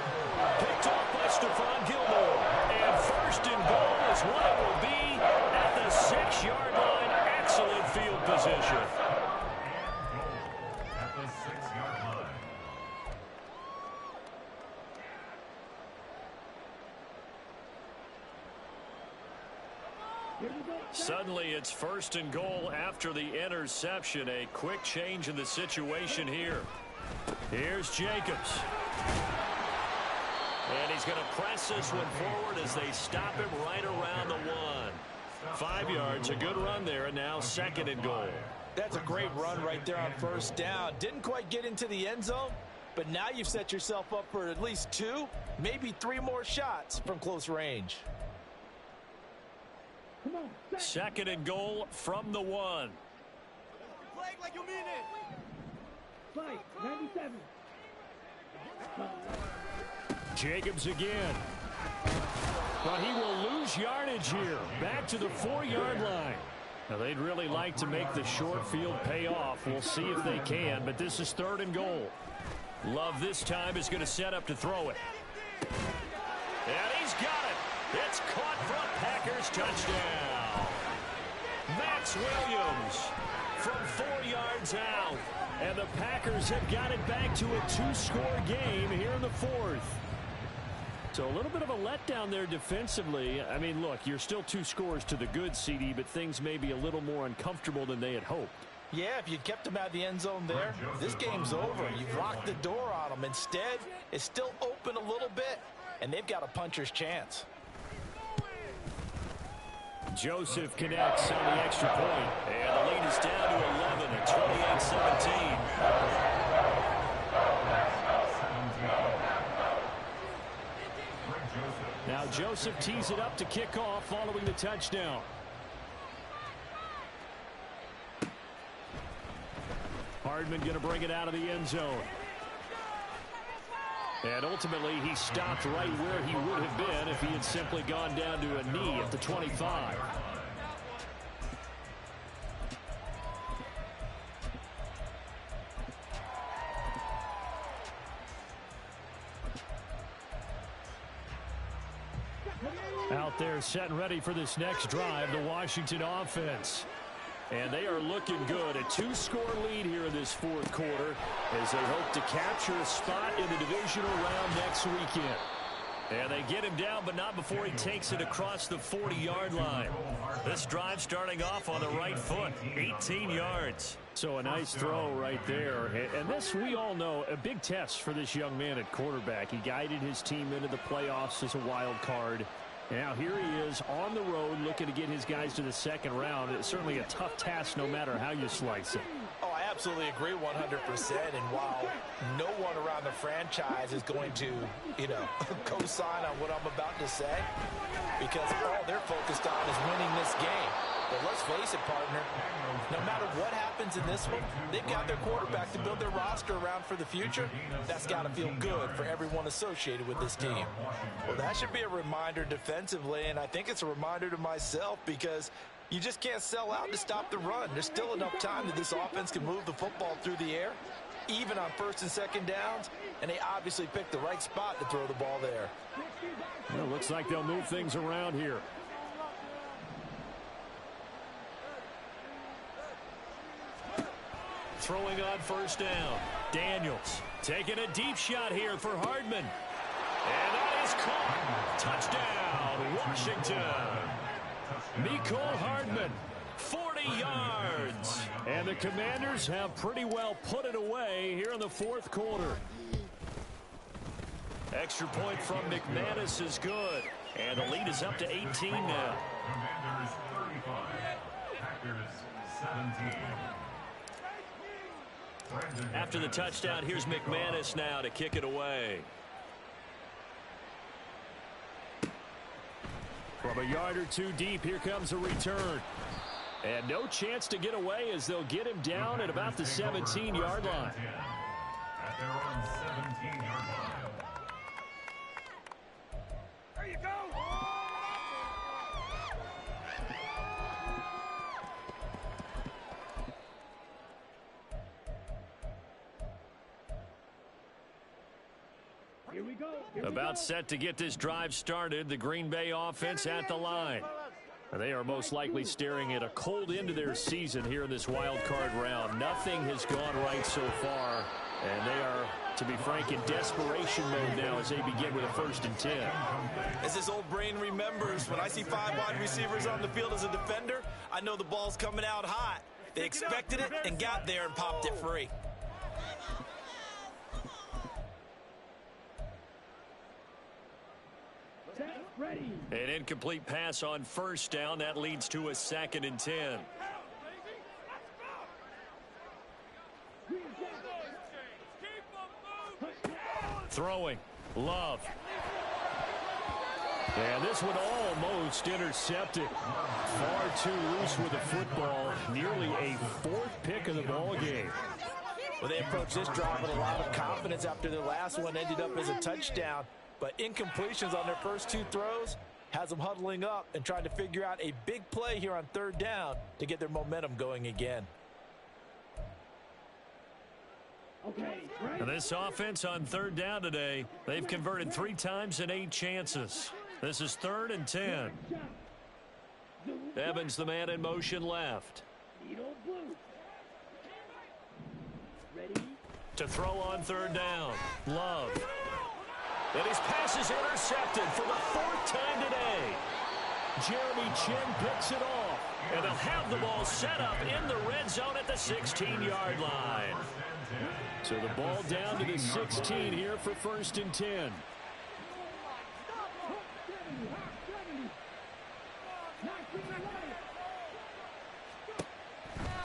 A: Picked off by Stephon Gilmore. And 1st and goal is what it will be at the 6-yard line. Excellent field position.
B: At the 6-yard line.
A: Suddenly it's 1st and goal after the interception. A quick change in the situation here. Here's Jacobs. And he's going to press this one forward as they stop him right around the 1. 5 yards, a good run there, and now 2nd and goal.
D: That's a great run right there on 1st down. Didn't quite get into the end zone, but now you've set yourself up for at least 2, maybe 3 more shots from close range.
A: 2nd and goal from the 1.
C: Play like you mean it. Fight, 97.
A: Jacobs again. But he will lose yardage here. Back to the 4-yard line. Now, they'd really like to make the short field pay off. We'll see if they can, but this is 3rd and goal. Love this time is going to set up to throw it. And he's got it. It's caught for a Packers touchdown. Max Williams from 4 yards out. And the Packers have got it back to a 2-score game here in the 4th. So a little bit of a letdown there defensively. I mean, look, you're still 2 scores to the good, CD, but things may be a little more uncomfortable than they had hoped.
D: Yeah, if you'd kept them out of the end zone there, this game's over. You've locked the door on them. Instead, it's still open a little bit, and they've got a puncher's chance.
A: Joseph connects on the extra point, and the lead is down to 11 at 28-17. Now Joseph tees it up to kick off following the touchdown. Hardman going to bring it out of the end zone. And ultimately, he stopped right where he would have been if he had simply gone down to a knee at the 25. Out there set and ready for this next drive, the Washington offense. And they are looking good. A 2-score lead here in this 4th quarter as they hope to capture a spot in the divisional round next weekend. And they get him down, but not before he takes it across the 40-yard line. This drive starting off on the right foot, 18 yards. So a nice throw right there. And this, we all know, a big test for this young man at quarterback. He guided his team into the playoffs as a wild card. Now here he is on the road looking to get his guys to the 2nd round. It's certainly a tough task no matter how you slice it.
D: Oh, I absolutely agree 100%. And while no one around the franchise is going to, co-sign on what I'm about to say, because all they're focused on is winning this game. But let's face it, partner, no matter what happens in this one, they've got their quarterback to build their roster around for the future. That's got to feel good for everyone associated with this team. Well, that should be a reminder defensively, and I think it's a reminder to myself because you just can't sell out to stop the run. There's still enough time that this offense can move the football through the air, even on 1st and 2nd downs, and they obviously picked the right spot to throw the ball there.
A: Well, it looks like they'll move things around here. Throwing on 1st down. Daniels taking a deep shot here for Hardman. And that is caught. Touchdown, Washington. Mecole Hardman, 40 yards. And the Commanders have pretty well put it away here in the 4th quarter. Extra point from McManus is good. And the lead is up to 18 now.
B: Commanders 35, Packers 17.
A: After the touchdown, here's McManus now to kick it away. From a yard or two deep, here comes a return. And no chance to get away as they'll get him down at about the 17-yard line.
B: At their own 17-yard line.
C: There you go. Here we go.
A: About set to get this drive started, the Green Bay offense at the line. They are most likely staring at a cold end to their season here in this wild card round. Nothing has gone right so far, and they are, to be frank, in desperation mode now as they begin with a 1st and 10.
D: As this old brain remembers, when I see 5 wide receivers on the field as a defender, I know the ball's coming out hot. They expected it and got there and popped it free.
A: An incomplete pass on 1st down. That leads to a 2nd and 10. Throwing. Love. And this one almost intercepted. Far too loose with the football. Nearly a 4th pick of the ball game.
D: Well, they approached this drive with a lot of confidence after their last one ended up as a touchdown. But incompletions on their first 2 throws has them huddling up and trying to figure out a big play here on 3rd down to get their momentum going again.
A: And this offense on 3rd down today, they've converted 3 times in 8 chances. This is 3rd and 10. Evans, the man in motion left. To throw on 3rd down. Love. And his pass is intercepted for the 4th time today. Jeremy Chin picks it off. And they'll have the ball set up in the red zone at the 16-yard line. So the ball down to the 16 here for 1st and 10.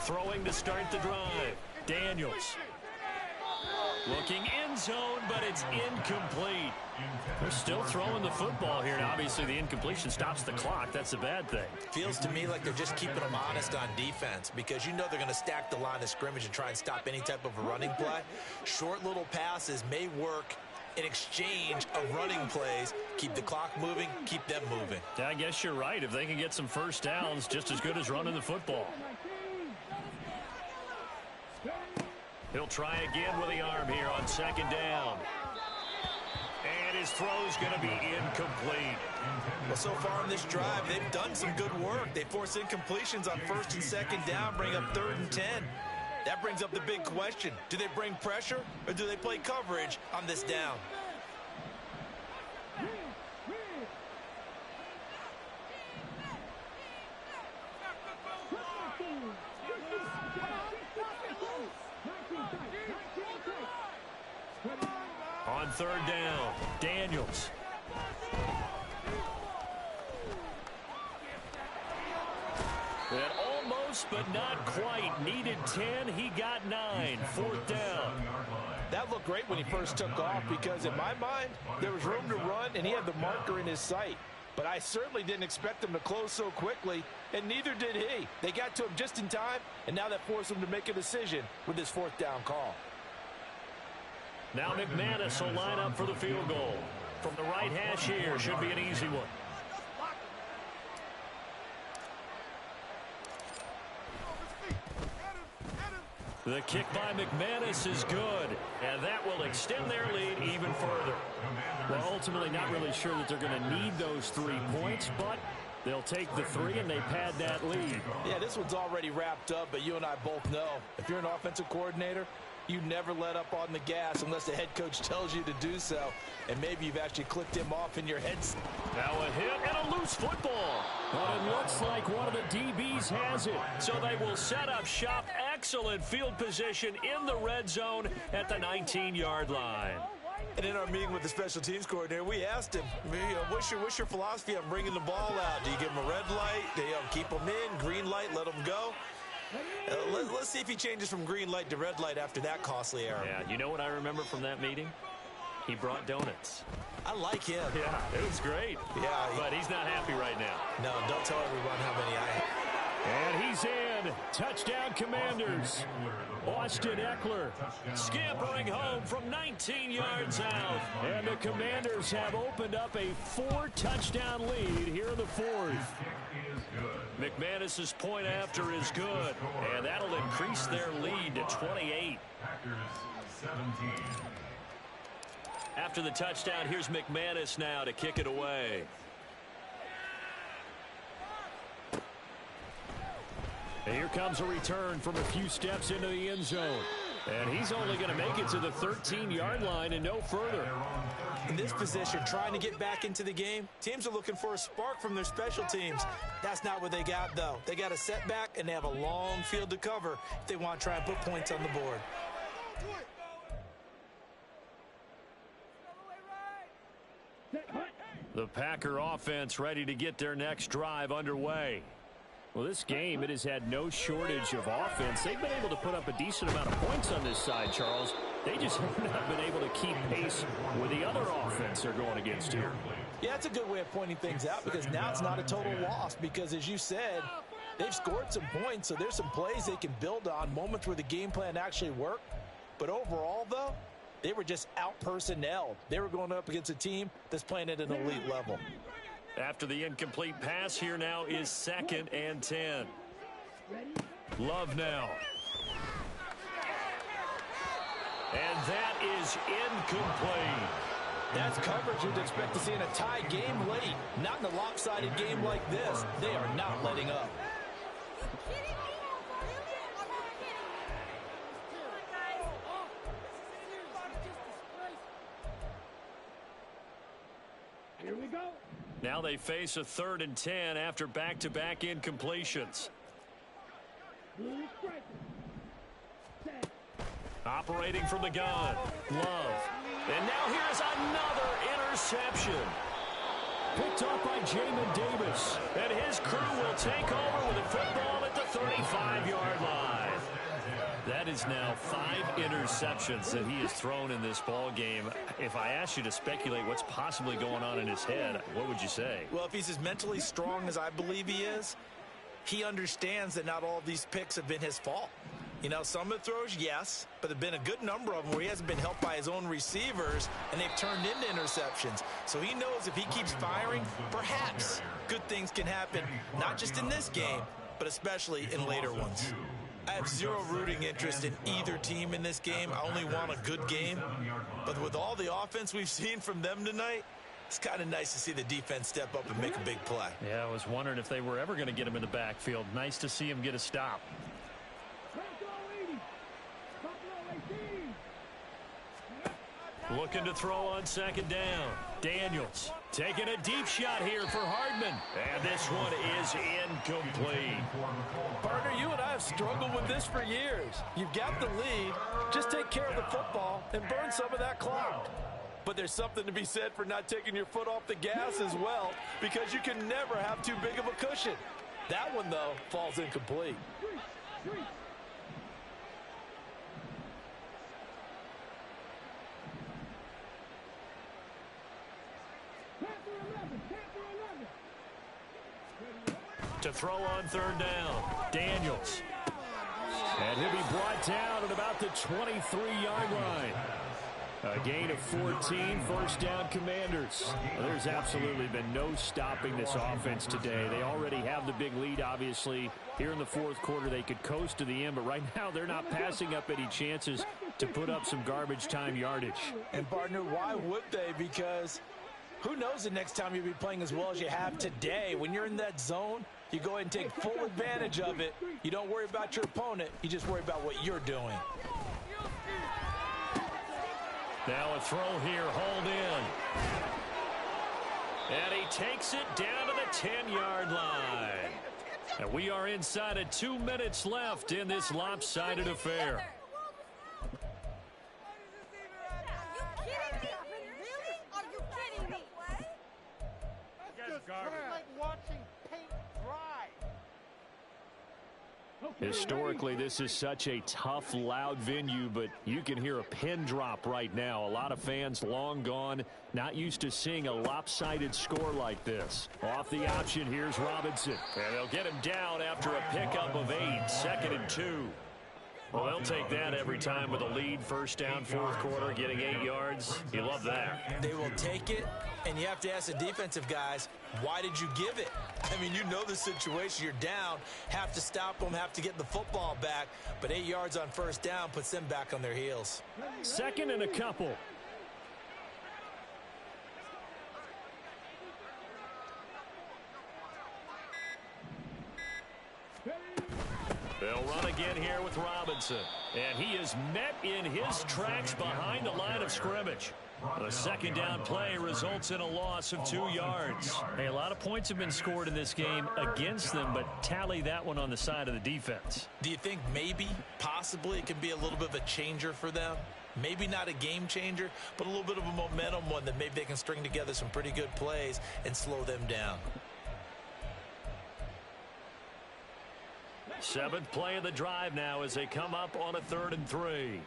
A: Throwing to start the drive. Daniels. Looking end zone, but it's incomplete. They're still throwing the football here. Now, obviously, the incompletion stops the clock. That's a bad thing.
D: Feels to me like they're just keeping them honest on defense because you know they're going to stack the line of scrimmage and try and stop any type of a running play. Short little passes may work in exchange of running plays. Keep the clock moving, keep them moving.
A: Yeah, I guess you're right. If they can get some 1st downs, just as good as running the football. He'll try again with the arm here on 2nd down. And his throw's going to be incomplete.
D: Well, so far in this drive, they've done some good work. They force incompletions on 1st and 2nd down, bring up 3rd and 10. That brings up the big question. Do they bring pressure or do they play coverage on this down?
A: On 3rd down, Daniels. And almost, but not quite. Needed 10. He got 9. 4th down.
D: That looked great when he first took off because in my mind, there was room to run and he had the marker in his sight. But I certainly didn't expect him to close so quickly, and neither did he. They got to him just in time, and now that forced him to make a decision with his 4th down call.
A: Now McManus will line up for the field goal. From the right hash here, should be an easy one. The kick by McManus is good, and that will extend their lead even further. Well, ultimately not really sure that they're going to need those 3 points, but they'll take the 3 and they pad that lead.
D: Yeah, this one's already wrapped up, but you and I both know if you're an offensive coordinator, you never let up on the gas unless the head coach tells you to do so. And maybe you've actually clicked him off in your head.
A: Now a hit and a loose football. But it looks like one of the DBs has it. So they will set up shop. Excellent field position in the red zone at the 19-yard line.
D: And in our meeting with the special teams coordinator, we asked him, what's your philosophy on bringing the ball out? Do you give him a red light? Do you keep him in? Green light, let him go? Let's see if he changes from green light to red light after that costly error.
A: Yeah, you know what I remember from that meeting? He brought donuts.
D: I like him.
A: Yeah, it was great.
D: Yeah.
A: But he's not happy right now.
D: No, don't tell everyone how many I have.
A: And he's in. Touchdown, Commanders. Austin Eckler scampering home from 19 yards out. And the Commanders have opened up a 4-touchdown lead here in the fourth. McManus's point after is good. And that'll increase their lead to 28. After the touchdown, here's McManus now to kick it away. And here comes a return from a few steps into the end zone. And he's only going to make it to the 13-yard line and no further.
D: In this position, trying to get back into the game, teams are looking for a spark from their special teams. That's not what they got, though. They got a setback, and they have a long field to cover if they want to try and put points on the board.
A: The Packer offense ready to get their next drive underway. Well, this game, it has had no shortage of offense. They've been able to put up a decent amount of points on this side, Charles. They just have not been able to keep pace with the other offense they're going against here.
D: Yeah, that's a good way of pointing things out because now it's not a total loss because, as you said, they've scored some points, so there's some plays they can build on, moments where the game plan actually worked. But overall, though, they were just out-personnelled. They were going up against a team that's playing at an elite level.
A: After the incomplete pass, here now is 2nd and 10. Love now. And that is incomplete.
D: That's coverage you'd expect to see in a tie game late. Not in a lopsided game like this. They are not letting up.
C: Here we go.
A: Now they face a 3rd and 10 after back-to-back incompletions. Operating from the gun. Love. And now here's another interception. Picked up by Jamin Davis. And his crew will take over with the football at the 35-yard line. That is now 5 interceptions that he has thrown in this ball game. If I asked you to speculate what's possibly going on in his head, what would you say?
D: Well, if he's as mentally strong as I believe he is, he understands that not all of these picks have been his fault. You know, some of the throws, yes, but there have been a good number of them where he hasn't been helped by his own receivers, and they've turned into interceptions. So he knows if he keeps firing, perhaps good things can happen, not just in this game, but especially in later ones. I have zero rooting interest in either team in this game. I only want a good game. But with all the offense we've seen from them tonight, it's kind of nice to see the defense step up and make a big play.
A: Yeah, I was wondering if they were ever going to get him in the backfield. Nice to see him get a stop. Looking to throw on 2nd down. Daniels taking a deep shot here for Hardman. And this one is incomplete.
D: Partner, you and I have struggled with this for years. You've got the lead. Just take care of the football and burn some of that clock. But there's something to be said for not taking your foot off the gas as well, because you can never have too big of a cushion. That one, though, falls incomplete.
A: To throw on 3rd down. Daniels. And he'll be brought down at about the 23-yard line. A gain of 14, 1st down Commanders. Well, there's absolutely been no stopping this offense today. They already have the big lead, obviously. Here in the 4th quarter, they could coast to the end, but right now they're not passing up any chances to put up some garbage time yardage.
D: And, partner, why would they? Because who knows the next time you'll be playing as well as you have today. When you're in that zone, you go ahead and take full advantage of it. You don't worry about your opponent. You just worry about what you're doing.
A: Now a throw here, hauled in. And he takes it down to the 10-yard line. And we are inside of 2 minutes left in this lopsided affair.
C: Like watching paint dry.
A: Historically, this is such a tough, loud venue, but you can hear a pin drop right now. A lot of fans long gone, not used to seeing a lopsided score like this. Off the option, here's Robinson. And they'll get him down after a pickup of 8, 2nd and 2. Well, they'll take that every time with a lead. First down, fourth quarter, getting 8 yards. You love that.
D: They will take it, and you have to ask the defensive guys, why did you give it? I mean, you know the situation. You're down, have to stop them, have to get the football back. But 8 yards on first down puts them back on their heels.
A: 2nd and a couple. They'll run again here with Robinson. And he is met in his tracks behind the line of scrimmage. The second down play results in a loss of 2 yards.
F: Hey, a lot of points have been scored in this game against them, but tally that one on the side of the defense.
D: Do you think maybe, possibly, it can be a little bit of a changer for them? Maybe not a game changer, but a little bit of a momentum one that maybe they can string together some pretty good plays and slow them down.
A: 7th play of the drive now as they come up on a 3rd and 3.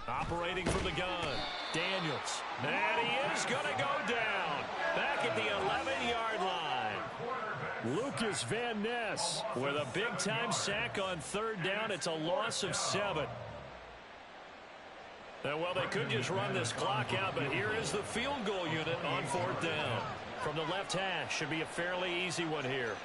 A: Operating from the gun, Daniels. And he is going to go down. Back at the 11-yard line. Lucas Van Ness with a big-time sack on 3rd down. It's a loss of 7. And, well, they could just run this clock out, but here is the field goal unit on 4th down. From the left hash, should be a fairly easy one here.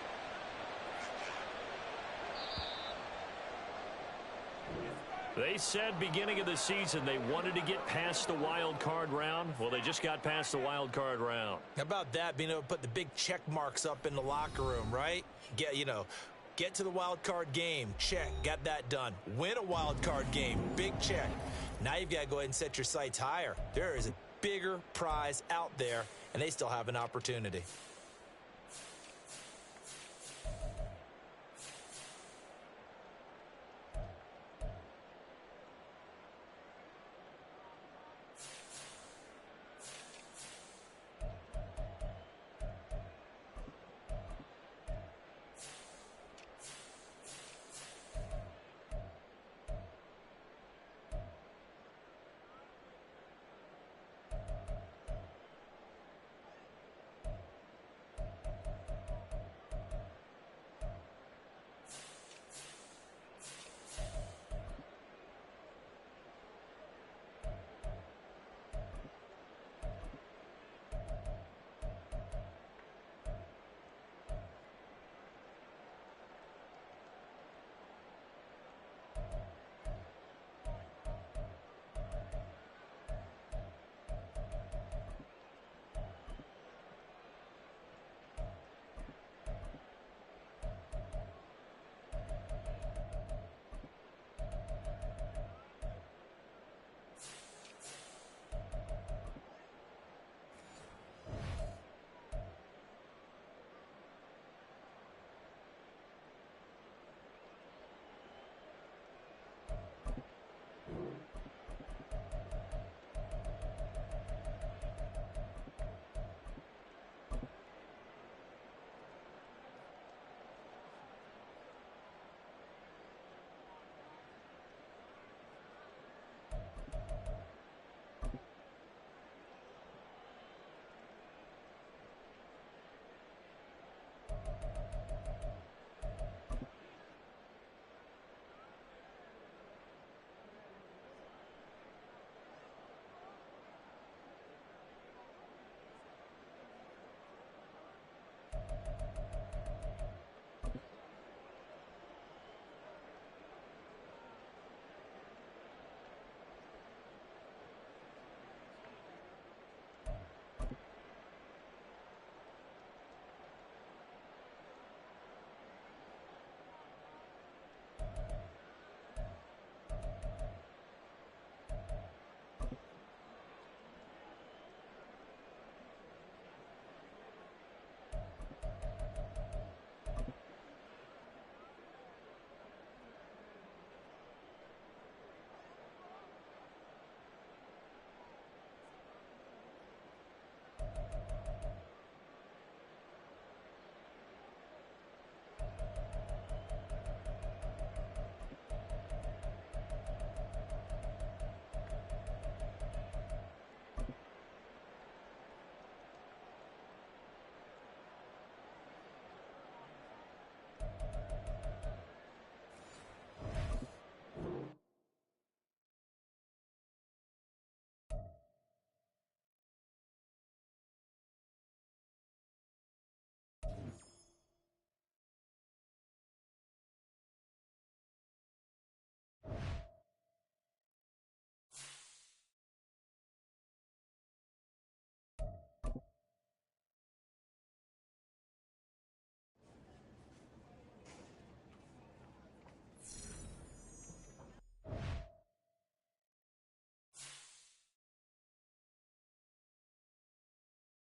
A: They said beginning of the season they wanted to get past the wild card round. Well, they just got past the wild card round.
D: How about that, being able to put the big check marks up in the locker room, right? Get to the wild card game, check, got that done. Win a wild card game, big check. Now you've got to go ahead and set your sights higher. There is a bigger prize out there, and they still have an opportunity.